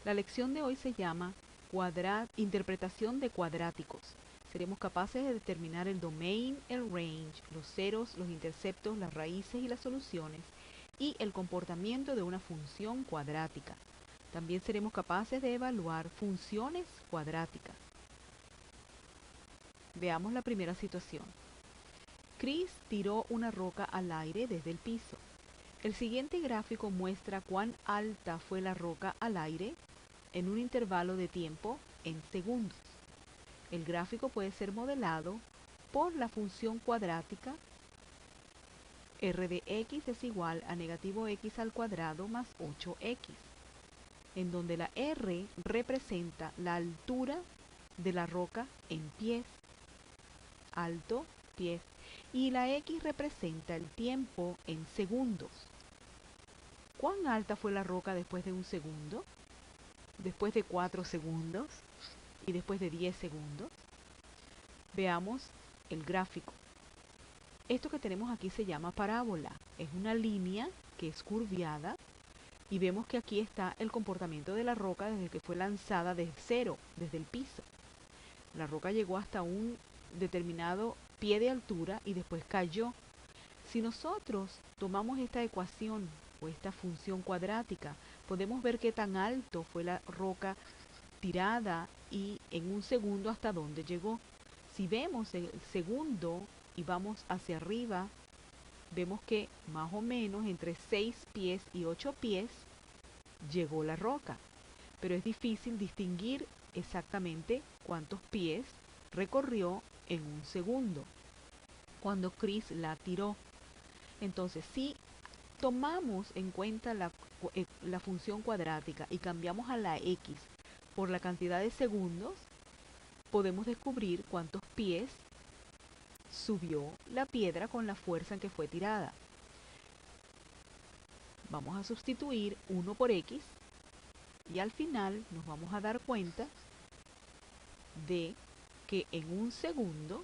La lección de hoy se llama interpretación de cuadráticos. Seremos capaces de determinar el domain, el range, los ceros, los interceptos, las raíces y las soluciones y el comportamiento de una función cuadrática. También seremos capaces de evaluar funciones cuadráticas. Veamos la primera situación. Chris tiró una roca al aire desde el piso. El siguiente gráfico muestra cuán alta fue la roca al aire en un intervalo de tiempo en segundos. El gráfico puede ser modelado por la función cuadrática r de x es igual a negativo x al cuadrado más 8x, en donde la r representa la altura de la roca en pies, alto, pies, y la x representa el tiempo en segundos. ¿Cuán alta fue la roca después de un segundo? Después de 4 segundos y después de 10 segundos. Veamos el gráfico. Esto que tenemos aquí se llama parábola. Es una línea que es curviada y vemos que aquí está el comportamiento de la roca desde que fue lanzada desde cero, desde el piso. La roca llegó hasta un determinado pie de altura y después cayó. Si nosotros tomamos esta ecuación o esta función cuadrática, podemos ver qué tan alto fue la roca tirada y en un segundo hasta dónde llegó. Si vemos el segundo y vamos hacia arriba, vemos que más o menos entre 6 pies y 8 pies llegó la roca. Pero es difícil distinguir exactamente cuántos pies recorrió en un segundo cuando Chris la tiró. Entonces, si tomamos en cuenta la función cuadrática y cambiamos a la x por la cantidad de segundos, podemos descubrir cuántos pies subió la piedra con la fuerza en que fue tirada. Vamos a sustituir 1 por x y al final nos vamos a dar cuenta de que en un segundo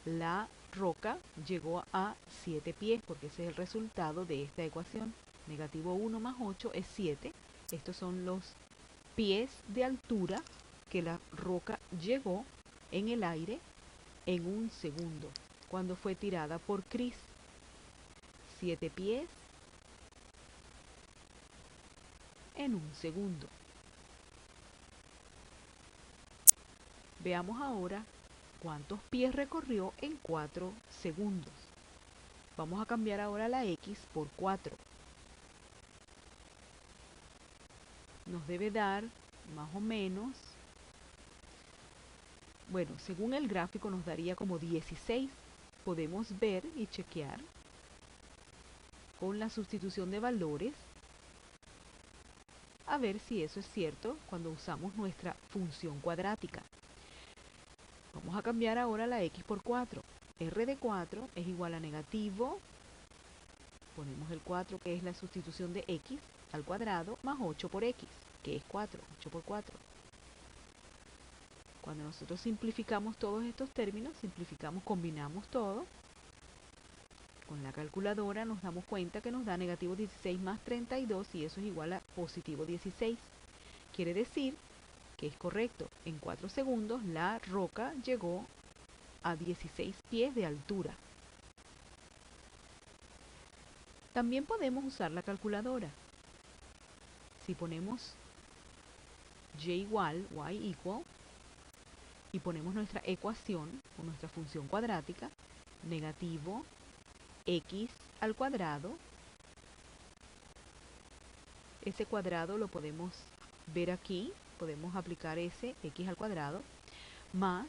la roca llegó a 7 pies, porque ese es el resultado de esta ecuación. Negativo 1 más 8 es 7. Estos son los pies de altura que la roca llegó en el aire en un segundo, cuando fue tirada por Chris. 7 pies en un segundo. Veamos ahora cuántos pies recorrió en 4 segundos. Vamos a cambiar ahora la x por 4. Nos debe dar más o menos, bueno, según el gráfico nos daría como 16. Podemos ver y chequear con la sustitución de valores a ver si eso es cierto cuando usamos nuestra función cuadrática. Vamos a cambiar ahora la x por 4. R de 4 es igual a negativo, ponemos el 4 que es la sustitución de x al cuadrado, más 8 por x, que es 4, 8 por 4. Cuando nosotros simplificamos todos estos términos, combinamos todo, con la calculadora nos damos cuenta que nos da negativo 16 más 32 y eso es igual a positivo 16. Quiere decir que es correcto. En 4 segundos la roca llegó a 16 pies de altura. También podemos usar la calculadora. Si ponemos y igual, y ponemos nuestra ecuación o nuestra función cuadrática, negativo x al cuadrado, ese cuadrado lo podemos ver aquí, podemos aplicar ese x al cuadrado, más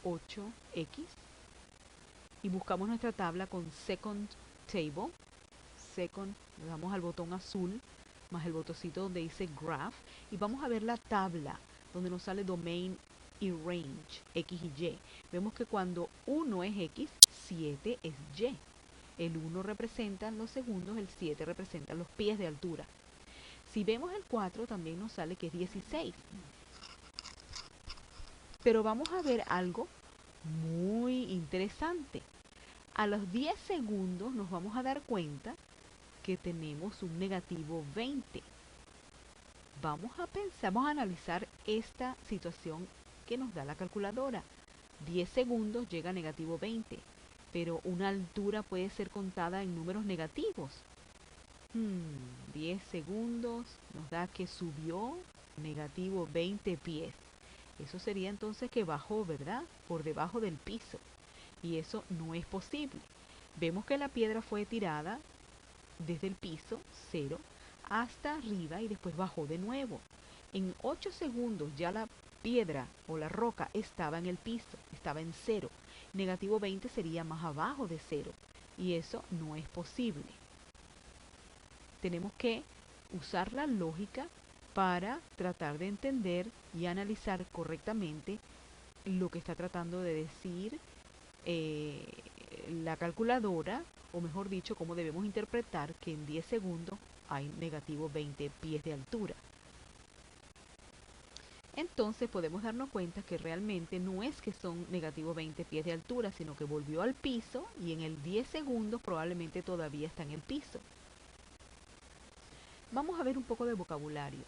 8x, y buscamos nuestra tabla con second table, le damos al botón azul, más el botoncito donde dice graph, y vamos a ver la tabla donde nos sale domain y range, x y y. Vemos que cuando 1 es x, 7 es y. El 1 representa los segundos, el 7 representa los pies de altura. Si vemos el 4, también nos sale que es 16. Pero vamos a ver algo muy interesante. A los 10 segundos nos vamos a dar cuenta que tenemos un negativo 20. Vamos a analizar esta situación que nos da la calculadora. 10 segundos llega a negativo 20, pero una altura puede ser contada en números negativos. 10 segundos nos da que subió negativo 20 pies. Eso sería entonces que bajó, ¿verdad? Por debajo del piso. Y eso no es posible. Vemos que la piedra fue tirada desde el piso, 0, hasta arriba y después bajó de nuevo. En 8 segundos ya la piedra o la roca estaba en el piso, estaba en 0. Negativo 20 sería más abajo de 0 y eso no es posible. Tenemos que usar la lógica para tratar de entender y analizar correctamente lo que está tratando de decir la calculadora, o mejor dicho, cómo debemos interpretar que en 10 segundos hay negativo 20 pies de altura. Entonces podemos darnos cuenta que realmente no es que son negativo 20 pies de altura, sino que volvió al piso y en el 10 segundos probablemente todavía está en el piso. Vamos a ver un poco de vocabulario.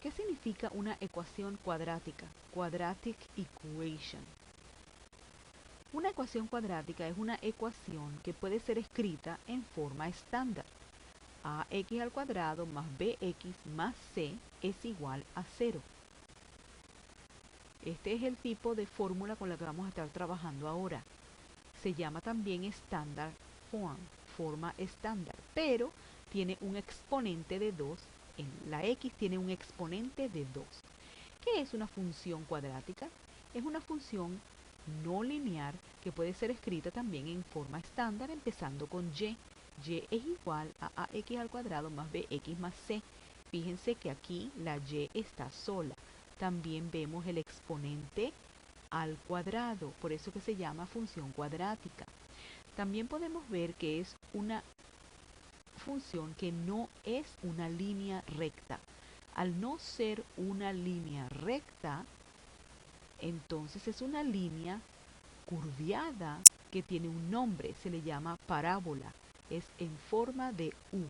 ¿Qué significa una ecuación cuadrática? Quadratic equation. Una ecuación cuadrática es una ecuación que puede ser escrita en forma estándar. Ax al cuadrado más bx más c es igual a 0. Este es el tipo de fórmula con la que vamos a estar trabajando ahora. Se llama también standard form, forma estándar, pero tiene un exponente de 2. La x tiene un exponente de 2. ¿Qué es una función cuadrática? Es una función no lineal que puede ser escrita también en forma estándar empezando con y. Y es igual a ax al cuadrado más bx más c. Fíjense que aquí la y está sola. También vemos el exponente al cuadrado, por eso que se llama función cuadrática. También podemos ver que es una función que no es una línea recta. Al no ser una línea recta, entonces es una línea curviada que tiene un nombre, se le llama parábola. Es en forma de U.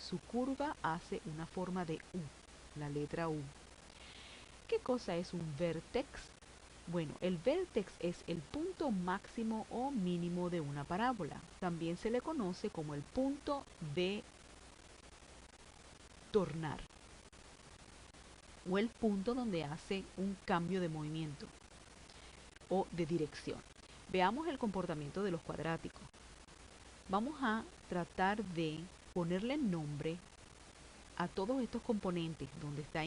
Su curva hace una forma de U, la letra U. ¿Qué cosa es un vértex? Bueno, el vértex es el punto máximo o mínimo de una parábola. También se le conoce como el punto de tornar o el punto donde hace un cambio de movimiento o de dirección. Veamos el comportamiento de los cuadráticos. Vamos a tratar de ponerle nombre a todos estos componentes, donde está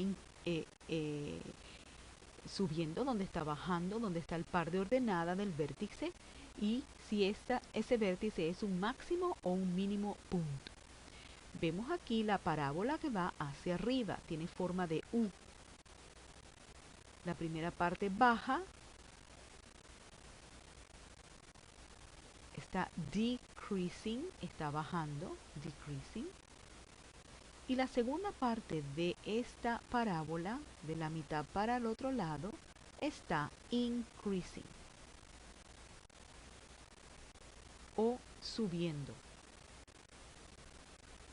subiendo, donde está bajando, donde está el par de ordenada del vértice y si ese vértice es un máximo o un mínimo punto. Vemos aquí la parábola que va hacia arriba, tiene forma de U. La primera parte baja, está decreasing, está bajando, decreasing. Y la segunda parte de esta parábola, de la mitad para el otro lado, está increasing o subiendo.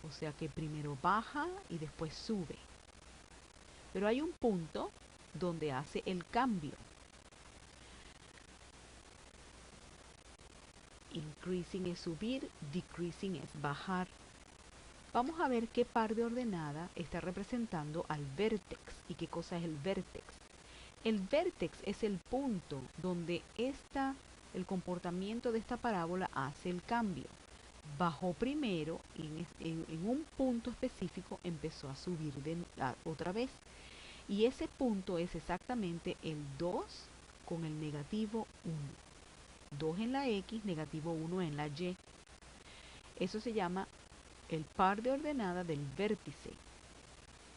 O sea que primero baja y después sube. Pero hay un punto donde hace el cambio. Increasing es subir, decreasing es bajar. Vamos a ver qué par de ordenada está representando al vértex y qué cosa es el vértex. El vértex es el punto donde el comportamiento de esta parábola hace el cambio. Bajó primero y en un punto específico empezó a subir otra vez. Y ese punto es exactamente el 2 con el negativo 1. 2 en la X, negativo 1 en la Y. Eso se llama el par de ordenada del vértice.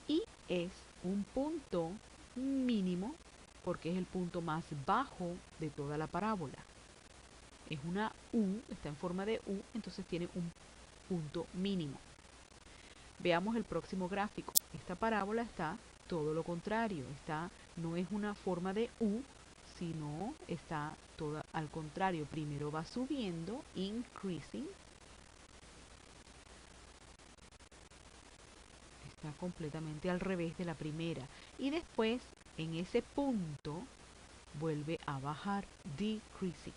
Y es un punto mínimo porque es el punto más bajo de toda la parábola. Es una U, está en forma de U, entonces tiene un punto mínimo. Veamos el próximo gráfico. Esta parábola está todo lo contrario. No es una forma de U, sino está toda al contrario. Primero va subiendo, increasing. está completamente al revés de la primera. Y después, en ese punto, vuelve a bajar, decreasing.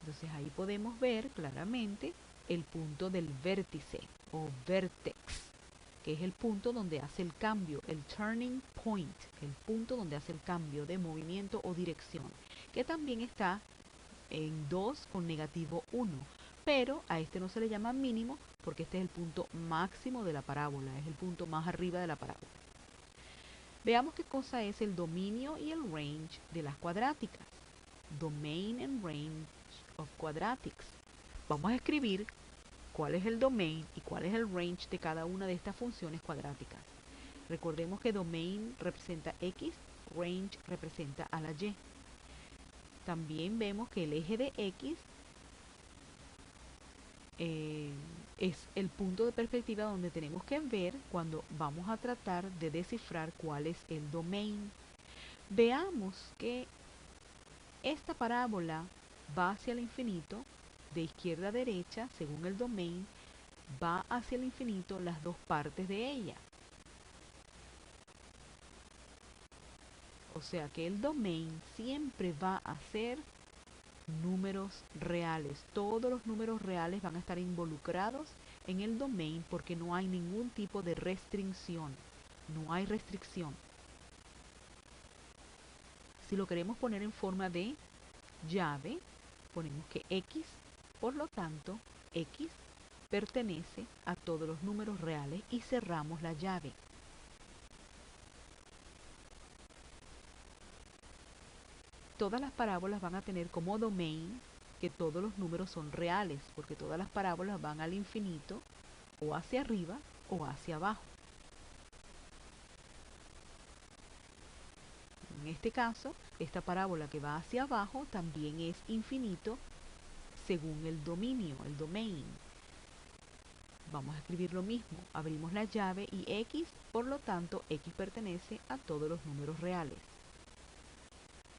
Entonces ahí podemos ver claramente el punto del vértice o vertex, que es el punto donde hace el cambio, el turning point, el punto donde hace el cambio de movimiento o dirección, que también está en 2 con negativo 1, pero a este no se le llama mínimo porque este es el punto máximo de la parábola, es el punto más arriba de la parábola. Veamos qué cosa es el dominio y el range de las cuadráticas. Domain and range of quadratics. Vamos a escribir cuál es el domain y cuál es el range de cada una de estas funciones cuadráticas. Recordemos que domain representa x, range representa a la y. También vemos que el eje de x es el punto de perspectiva donde tenemos que ver cuando vamos a tratar de descifrar cuál es el domain. Veamos que esta parábola va hacia el infinito, de izquierda a derecha, según el domain, va hacia el infinito las dos partes de ella. O sea que el domain siempre va a ser números reales. Todos los números reales van a estar involucrados en el domain porque no hay ningún tipo de restricción. No hay restricción. Si lo queremos poner en forma de llave, ponemos que x, por lo tanto, x pertenece a todos los números reales y cerramos la llave. Todas las parábolas van a tener como domain que todos los números son reales, porque todas las parábolas van al infinito, o hacia arriba o hacia abajo. En este caso, esta parábola que va hacia abajo también es infinito según el dominio, el domain. Vamos a escribir lo mismo, abrimos la llave y x, por lo tanto, x pertenece a todos los números reales,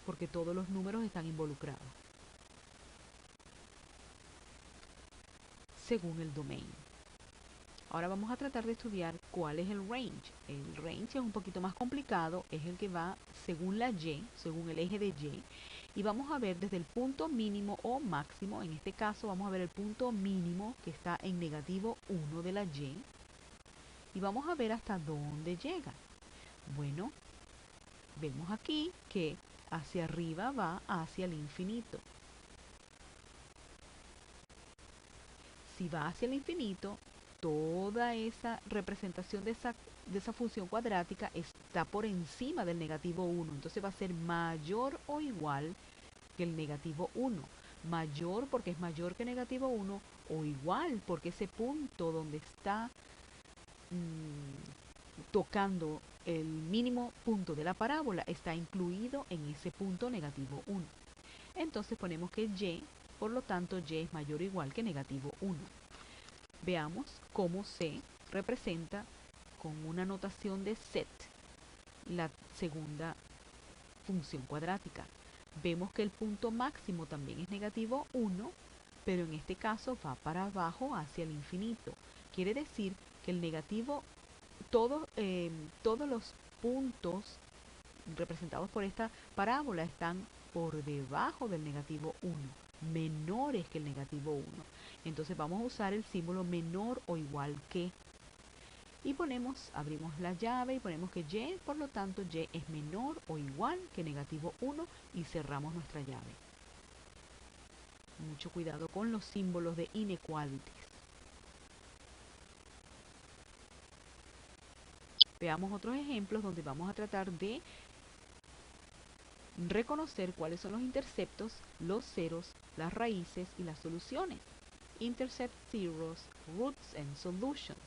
porque todos los números están involucrados, según el domain. Ahora vamos a tratar de estudiar cuál es el range. El range es un poquito más complicado, es el que va según la y, según el eje de y, y vamos a ver desde el punto mínimo o máximo. En este caso vamos a ver el punto mínimo que está en negativo 1 de la y vamos a ver hasta dónde llega. Bueno, vemos aquí que hacia arriba va hacia el infinito. Si va hacia el infinito, toda esa representación de esa función cuadrática está por encima del negativo 1. Entonces va a ser mayor o igual que el negativo 1. Mayor porque es mayor que negativo 1 o igual porque ese punto donde está tocando el mínimo punto de la parábola está incluido en ese punto negativo 1. Entonces ponemos que y, por lo tanto y es mayor o igual que negativo 1. Veamos cómo se representa con una notación de set la segunda función cuadrática. Vemos que el punto máximo también es negativo 1, pero en este caso va para abajo hacia el infinito. Quiere decir que el negativo, todos los puntos representados por esta parábola están por debajo del negativo 1, menores que el negativo 1. Entonces vamos a usar el símbolo menor o igual que. Y abrimos la llave y ponemos que y, por lo tanto, y es menor o igual que negativo 1 y cerramos nuestra llave. Mucho cuidado con los símbolos de inequalities. Veamos otros ejemplos donde vamos a tratar de reconocer cuáles son los interceptos, los ceros, las raíces y las soluciones. Intercept, zeros, roots and solution.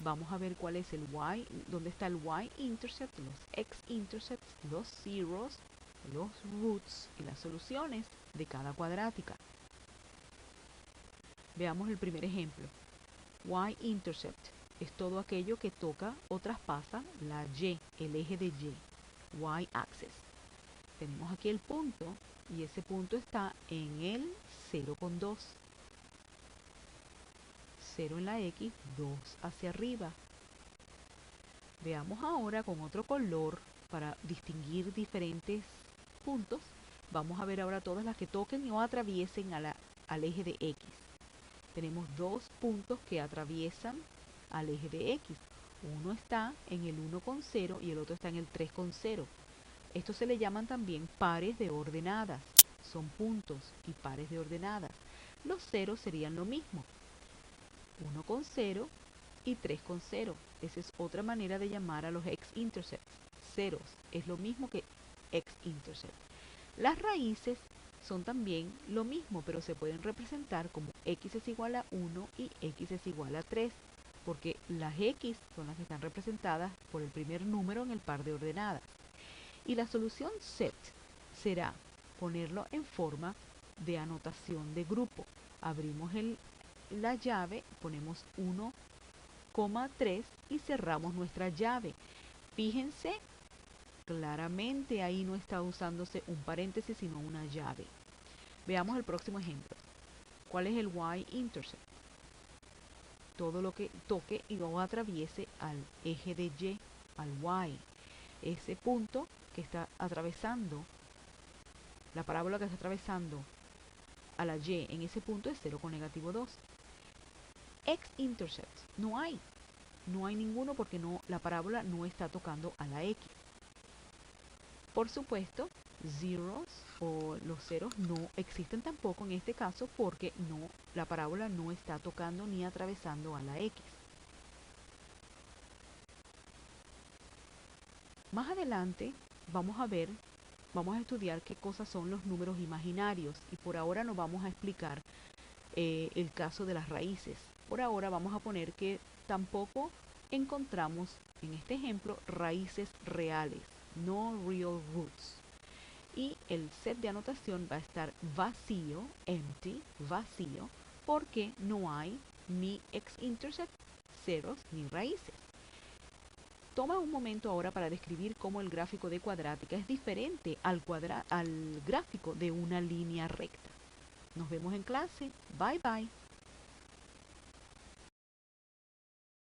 Vamos a ver cuál es el y, dónde está el y-intercept, los x-intercepts, los zeros, los roots y las soluciones de cada cuadrática. Veamos el primer ejemplo. Y-intercept es todo aquello que toca o traspasa la y, el eje de y, y-axis. Tenemos aquí el punto y ese punto está en el 0,2. 0 en la X, 2 hacia arriba. Veamos ahora con otro color para distinguir diferentes puntos. Vamos a ver ahora todas las que toquen o atraviesen al eje de X. Tenemos dos puntos que atraviesan al eje de X. Uno está en el 1,0 y el otro está en el 3,0. Estos se le llaman también pares de ordenadas. Son puntos y pares de ordenadas. Los ceros serían lo mismo. 1,0 y 3,0. Esa es otra manera de llamar a los x-intercepts. Ceros es lo mismo que x-intercept. Las raíces son también lo mismo, pero se pueden representar como x es igual a 1 y x es igual a 3, porque las x son las que están representadas por el primer número en el par de ordenadas. Y la solución set será ponerlo en forma de anotación de grupo. Abrimos la llave, ponemos 1,3 y cerramos nuestra llave. Fíjense, claramente ahí no está usándose un paréntesis, sino una llave. Veamos el próximo ejemplo. ¿Cuál es el y-intercept? Todo lo que toque y o atraviese al eje de Y, al Y. Ese punto que está atravesando, la parábola que está atravesando a la Y en ese punto es 0 con negativo 2. X-intercept, no hay ninguno porque la parábola no está tocando a la X. Por supuesto, zeros o los ceros no existen tampoco en este caso porque la parábola no está tocando ni atravesando a la X. Más adelante vamos a estudiar qué cosas son los números imaginarios y por ahora no vamos a explicar el caso de las raíces. Por ahora vamos a poner que tampoco encontramos en este ejemplo raíces reales, no real roots. Y el set de anotación va a estar vacío, empty, vacío, porque no hay ni x-intercept, ceros, ni raíces. Toma un momento ahora para describir cómo el gráfico de cuadrática es diferente al gráfico de una línea recta. Nos vemos en clase. Bye bye.